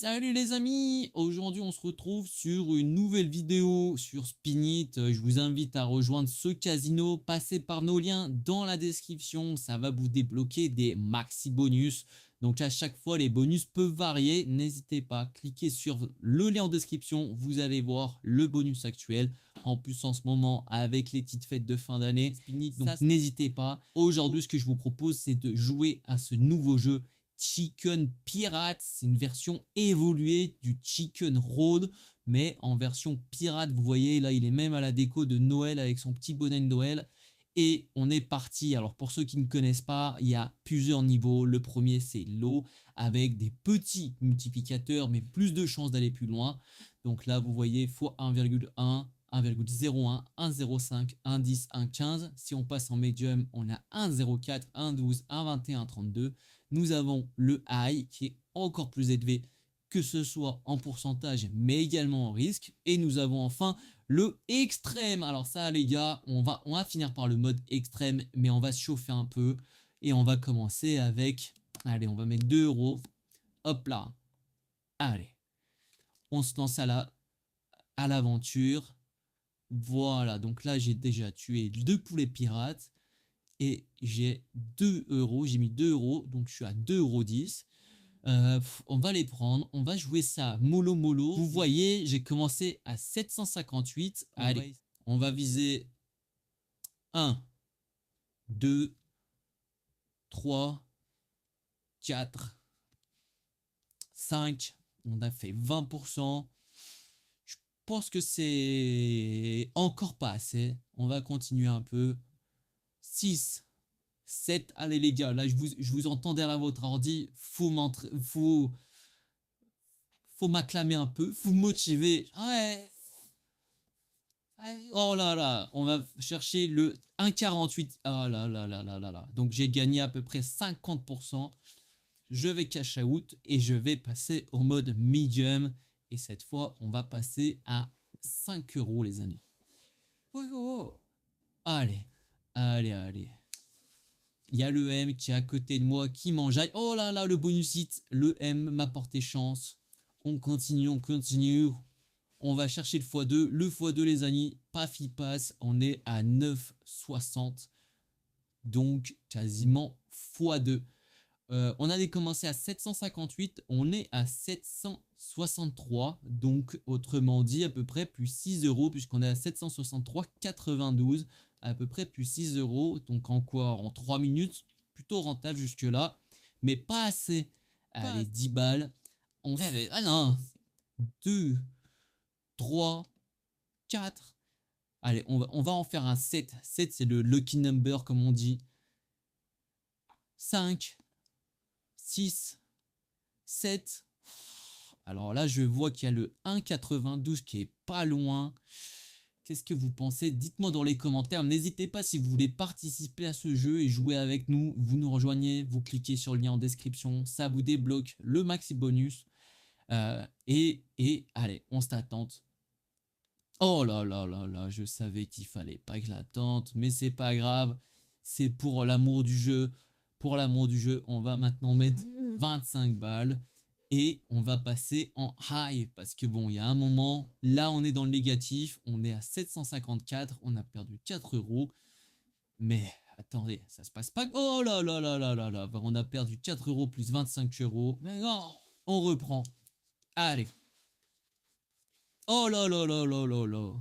Salut les amis, aujourd'hui on se retrouve sur une nouvelle vidéo sur Spinit. Je vous invite à rejoindre ce casino, passez par nos liens dans la description, ça va vous débloquer des maxi bonus. Donc à chaque fois les bonus peuvent varier, n'hésitez pas, cliquez sur le lien en description, vous allez voir le bonus actuel. En plus en ce moment avec les petites fêtes de fin d'année, donc n'hésitez pas. Aujourd'hui ce que je vous propose c'est de jouer à ce nouveau jeu Chicken Pirate. C'est une version évoluée du Chicken Road, mais en version pirate. Vous voyez, là, il est même à la déco de Noël avec son petit bonnet de Noël. Et on est parti. Alors, pour ceux qui ne connaissent pas, il y a plusieurs niveaux. Le premier, c'est l'eau, avec des petits multiplicateurs, mais plus de chances d'aller plus loin. Donc là, vous voyez, fois 1,1, 1,01, 1,05, 1,10, 1,15. Si on passe en medium, on a 1,04, 1,12, 1,21, 1,32. Nous avons le high qui est encore plus élevé, que ce soit en pourcentage mais également en risque. Et nous avons enfin le extrême. Alors ça les gars, on va finir par le mode extrême, mais on va se chauffer un peu. Et on va commencer avec, allez, on va mettre 2 euros. Hop là. Allez. On se lance à l'aventure. Voilà, donc là j'ai déjà tué 2 poulets pirates. Et j'ai 2 euros, j'ai mis 2 euros, donc je suis à 2,10 €. On va les prendre, on va jouer ça mollo mollo. Vous voyez, j'ai commencé à 758. Allez, on va viser 1, 2, 3, 4, 5. On a fait 20%. Je pense que c'est encore pas assez. On va continuer un peu. 6, 7, allez les gars, là je vous entends derrière votre ordi, faut m'acclamer un peu, faut me motiver. Ouais. Oh là là, on va chercher le 1,48. Ah là là là là là là. Donc j'ai gagné à peu près 50%. Je vais cash out et je vais passer au mode medium. Et cette fois, on va passer à 5 euros les amis. Oh, oh, oh. Allez, allez, allez. Il y a le M qui est à côté de moi qui m'enjaille. Oh là là, le bonus hit. Le M m'a porté chance. On continue, on continue. On va chercher le x2. Le x2, les amis, paf, il passe. On est à 9,60. Donc, quasiment x2. On avait commencé à 758. On est à 763. Donc, autrement dit, à peu près plus 6 euros, puisqu'on est à 763,92. À peu près plus 6 euros. Donc, en quoi? En 3 minutes. Plutôt rentable jusque-là. Mais pas assez. Allez, 10 balles. On fait. Ah non! 2, 3, 4. Allez, on va en faire un 7. 7, c'est le lucky number, comme on dit. 5, 6, 7. Alors là, je vois qu'il y a le 1,92 qui est pas loin. Qu'est-ce que vous pensez? Dites-moi dans les commentaires. N'hésitez pas si vous voulez participer à ce jeu et jouer avec nous. Vous nous rejoignez, vous cliquez sur le lien en description. Ça vous débloque le maxi bonus. Et allez, on se tente. Oh là là là là, je savais qu'il fallait pas que je la tente, mais c'est pas grave. C'est pour l'amour du jeu. Pour l'amour du jeu, on va maintenant mettre 25 balles et on va passer en high parce que bon, il y a un moment, là on est dans le négatif, on est à 754, on a perdu 4 euros. Mais attendez, ça se passe pas. Oh là là là là là là, on a perdu 4 euros plus 25 euros. Mais non, on reprend. Allez. Oh là là là là là là.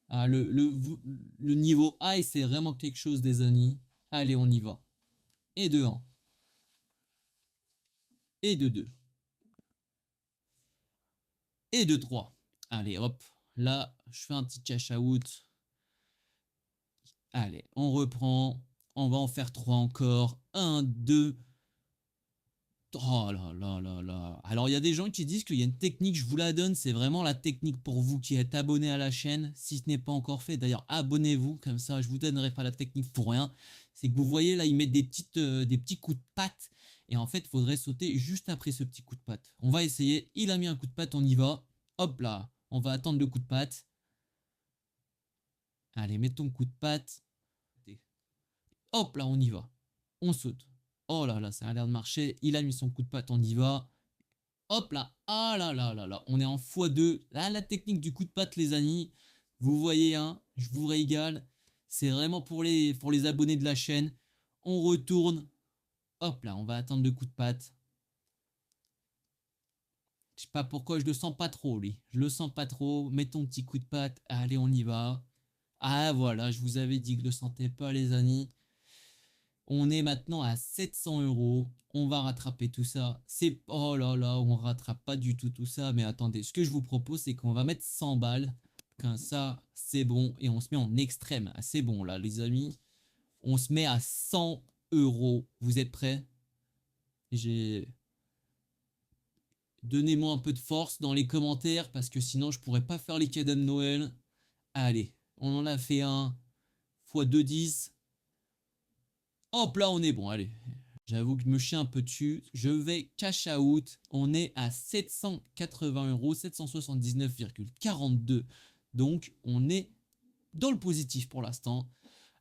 Ah, le niveau high, c'est vraiment quelque chose, des amis. Allez, on y va. Et de 1. Et de 2. Et de 3. Allez, hop. Là, je fais un petit cash out. Allez, on reprend. On va en faire 3 encore. 1, 2. Oh là là là là. Alors, il y a des gens qui disent qu'il y a une technique, je vous la donne. C'est vraiment la technique pour vous qui êtes abonné à la chaîne. Si ce n'est pas encore fait, d'ailleurs, abonnez-vous. Comme ça, je vous donnerai pas la technique pour rien. C'est que vous voyez, là, ils mettent des petits coups de patte. Et en fait, il faudrait sauter juste après ce petit coup de patte. On va essayer. Il a mis un coup de patte, on y va. Hop là. On va attendre le coup de patte. Allez, mettons le coup de patte. Hop là, on y va. On saute. Oh là là, ça a l'air de marcher. Il a mis son coup de patte, on y va. Hop là, ah là là là là, on est en x2. Là, la technique du coup de patte, les amis. Vous voyez, hein, je vous régale. C'est vraiment pour les abonnés de la chaîne. On retourne. Hop là, on va attendre le coup de patte. Je sais pas pourquoi je le sens pas trop, lui. Je le sens pas trop. Mets ton petit coup de patte. Allez, on y va. Ah voilà, je vous avais dit que je le sentais pas, les amis. On est maintenant à 700 euros. On va rattraper tout ça. C'est... Oh là là, on rattrape pas du tout tout ça. Mais attendez, ce que je vous propose, c'est qu'on va mettre 100 balles. Comme ça, c'est bon. Et on se met en extrême. Ah, c'est bon là, les amis. On se met à 100 euros. Vous êtes prêts? J'ai... Donnez-moi un peu de force dans les commentaires parce que sinon je pourrais pas faire les cadeaux de Noël. Allez, on en a fait un x 2,10. Hop là, on est bon, allez. J'avoue que je me chie un peu dessus. Je vais cash out. On est à 780 euros, 779,42. Donc, on est dans le positif pour l'instant.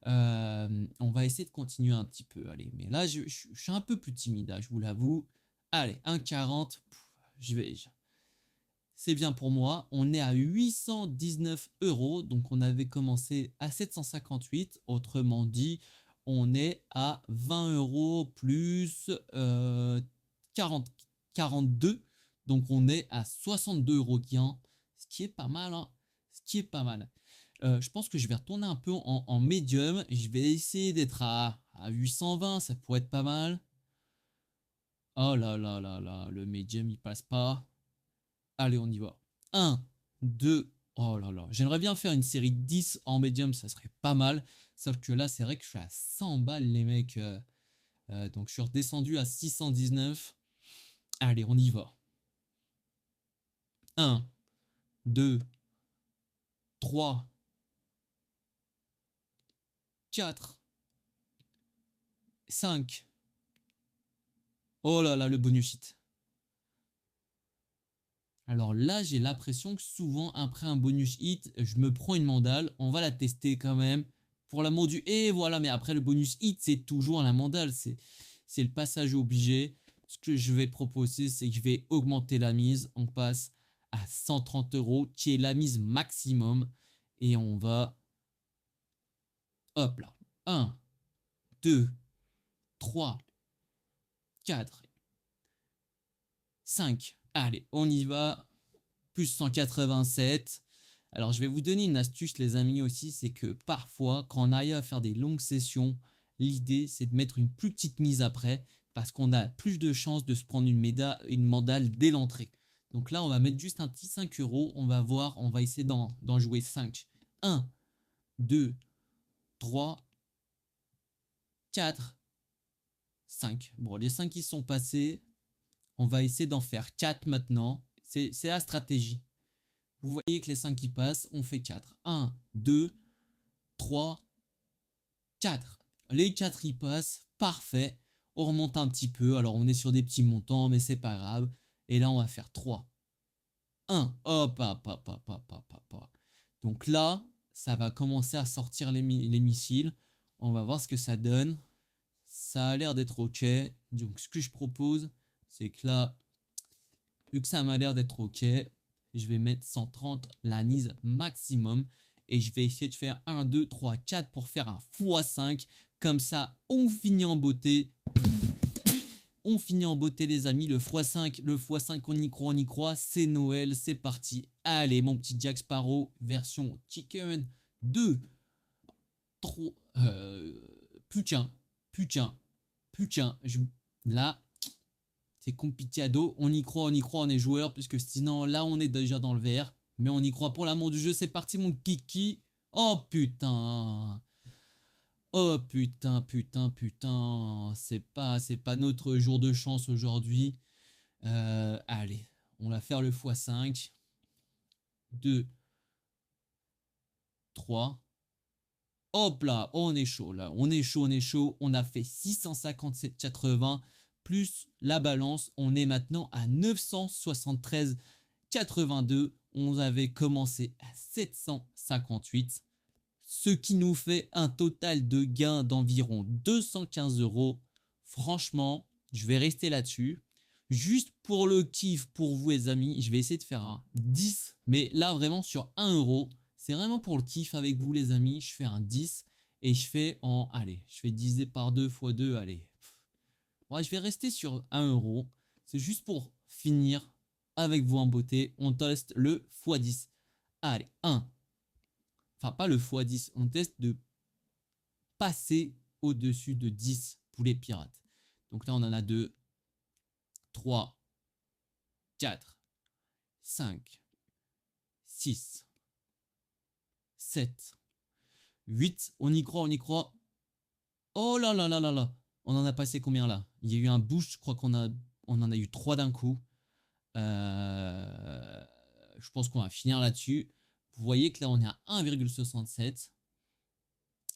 On va essayer de continuer un petit peu. Allez, mais là, je suis un peu plus timide, là, je vous l'avoue. Allez, 1,40. Je vais. C'est bien pour moi. On est à 819 euros. Donc, on avait commencé à 758. Autrement dit, on est à 20 euros plus 40, 42. Donc, on est à 62 euros gain. Ce qui est pas mal. Hein. Ce qui est pas mal. Je pense que je vais retourner un peu en médium. Je vais essayer d'être à 820. Ça pourrait être pas mal. Oh là là là là. Le médium, il passe pas. Allez, on y va. 1, 2, oh là là. J'aimerais bien faire une série de 10 en médium, ça serait pas mal. Sauf que là, c'est vrai que je suis à 100 balles, les mecs. Donc, je suis redescendu à 619. Allez, on y va. 1, 2, 3, 4, 5. Oh là là, le bonus hit. Alors là, j'ai l'impression que souvent, après un bonus hit, je me prends une mandale. On va la tester quand même. Pour l'amour du... Et voilà, mais après le bonus hit, c'est toujours la mandale. C'est le passage obligé. Ce que je vais proposer, c'est que je vais augmenter la mise. On passe à 130 euros, qui est la mise maximum. Et on va... Hop là. 1, 2, 3, 4, 5. Allez, on y va. Plus 187. Alors, je vais vous donner une astuce, les amis, aussi. C'est que parfois, quand on arrive à faire des longues sessions, l'idée, c'est de mettre une plus petite mise après parce qu'on a plus de chances de se prendre une mandale dès l'entrée. Donc là, on va mettre juste un petit 5 euros. On va voir, on va essayer d'en jouer 5. 1, 2, 3, 4, 5. Bon, les 5 qui sont passés, on va essayer d'en faire 4 maintenant. C'est la stratégie. Vous voyez que les 5 qui passent, on fait 4. 1, 2, 3, 4. Les 4 y passent, parfait. On remonte un petit peu, alors on est sur des petits montants, mais c'est pas grave. Et là, on va faire 3. 1, hop, hop, hop, hop, hop, hop, hop, hop. Donc là, ça va commencer à sortir les missiles. On va voir ce que ça donne. Ça a l'air d'être ok. Donc ce que je propose, c'est que là, vu que ça m'a l'air d'être ok, je vais mettre 130 la mise maximum et je vais essayer de faire 1, 2, 3, 4 pour faire un x5. Comme ça, on finit en beauté. On finit en beauté, les amis. Le x5, on y croit. C'est Noël, c'est parti. Allez, mon petit Jack Sparrow, version chicken 2, 3. Putain, putain, putain. Là, c'est complicado. On y croit, on est joueur. Puisque sinon, là, on est déjà dans le vert. Mais on y croit pour l'amour du jeu. C'est parti, mon kiki. Oh putain. Oh putain, putain, putain. C'est pas notre jour de chance aujourd'hui. Allez, on va faire le x5. 2, 3. Hop là, on est chaud là. On est chaud, on est chaud. On a fait 657,80 plus la balance. On est maintenant à 973,82. On avait commencé à 758. Ce qui nous fait un total de gain d'environ 215 euros. Franchement, je vais rester là-dessus. Juste pour le kiff, pour vous les amis, je vais essayer de faire un 10. Mais là, vraiment sur 1 euro. C'est vraiment pour le kiff avec vous les amis. Je fais un 10 et je fais en... Allez, je fais diviser par 2 fois 2. Allez. Ouais, je vais rester sur 1 euro. C'est juste pour finir avec vous en beauté. On teste le x10. Allez, 1. Enfin, pas le x10. On teste de passer au-dessus de 10 poulets pirates. Donc là, on en a 2, 3, 4, 5, 6, 7, 8. On y croit, on y croit. Oh là là là là là. On en a passé combien là? Il y a eu un boost, je crois on en a eu 3 d'un coup. Je pense qu'on va finir là-dessus. Vous voyez que là, on est à 1,67.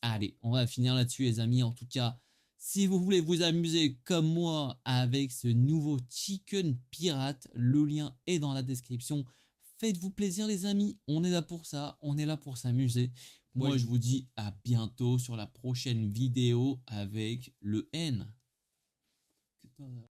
Allez, on va finir là-dessus, les amis. En tout cas, si vous voulez vous amuser comme moi avec ce nouveau Chicken Pirate, le lien est dans la description. Faites-vous plaisir, les amis. On est là pour ça. On est là pour s'amuser. Moi, je vous dis à bientôt sur la prochaine vidéo avec le N.